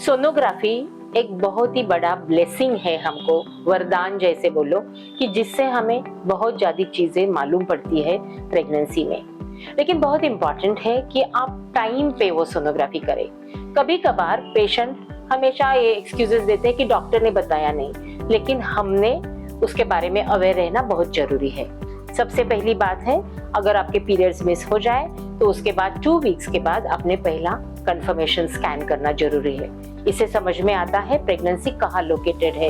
Sonography एक बहुत ही बड़ा ब्लेसिंग है हमको, वरदान जैसे बोलो, कि जिससे हमें बहुत ज्यादा चीजें मालूम पड़ती है प्रेगनेंसी में। लेकिन बहुत इंपॉर्टेंट है कि आप टाइम पे वो सोनोग्राफी करें। कभी कभार पेशेंट हमेशा ये एक्सक्यूजेस देते हैं कि डॉक्टर ने बताया नहीं, लेकिन हमने उसके बारे में अवेयर रहना बहुत जरूरी है। सबसे पहली बात है, अगर आपके पीरियड्स मिस हो जाए तो उसके बाद 2 वीक्स के बाद आपने पहला कंफर्मेशन स्कैन करना जरूरी है। इससे समझ में आता है प्रेगनेंसी कहाँ लोकेटेड है।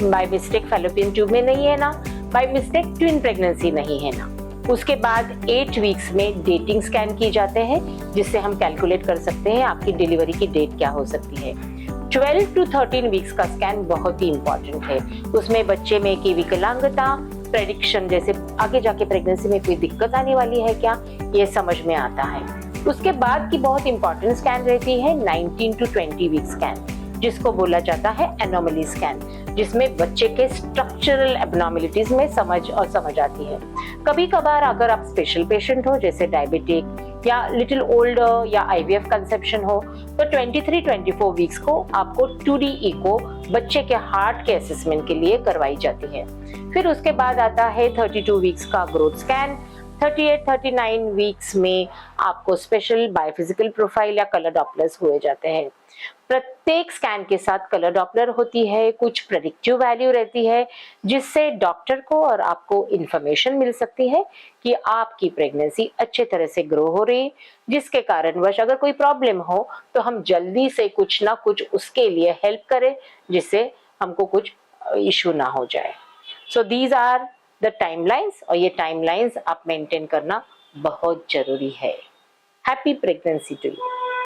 बाय मिस्टेक फैलोपियन ट्यूब में नहीं है ना, बाय मिस्टेक ट्विन प्रेगनेंसी नहीं है ना। उसके बाद 8 वीक्स में डेटिंग स्कैन किए जाते हैं, जिससे हम कैलकुलेट कर सकते हैं आपकी डिलीवरी की डेट क्या हो सकती है। 12 टू 13 वीक्स का स्कैन बहुत ही इंपॉर्टेंट है। उसमें बच्चे में की विकलांगता, प्रेडिक्शन, जैसे आगे जाके प्रेगनेंसी में कोई दिक्कत आने वाली है क्या, ये समझ में आता है। उसके बाद की बहुत इंपॉर्टेंट स्कैन रहती है 19 टू 20 वीक स्कैन, जिसको बोला जाता है एनोमली स्कैन, जिसमें बच्चे के स्ट्रक्चरल एबनॉर्मलिटीज में समझ आती है। कभी कभार अगर आप स्पेशल पेशेंट हो, जैसे डायबिटिक या लिटिल ओल्डर या आईवीएफ कंसेप्शन हो, तो 23-24 वीक्स को आपको 2D इको बच्चे के हार्ट के असेसमेंट के लिए करवाई जाती है। फिर उसके बाद आता है 32 वीक्स का ग्रोथ स्कैन। 38-39 वीक्स में आपको स्पेशल बायोफिजिकल प्रोफाइल या कलर डॉपलर्स हुए जाते हैं। प्रत्येक स्कैन के साथ कलर डॉपलर होती है, कुछ प्रेडिक्टिव वैल्यू रहती है, जिससे डॉक्टर को और आपको इंफॉर्मेशन मिल सकती है कि आपकी प्रेगनेंसी अच्छे तरह से ग्रो हो रही है, जिसके कारणवश अगर कोई प्रॉब्लम हो तो हम जल्दी से कुछ ना कुछ उसके लिए हेल्प करें, जिससे हमको कुछ इशू ना हो जाए। So these are the timelines, और ये टाइमलाइंस आप मेंटेन करना बहुत जरूरी है। Happy pregnancy to you.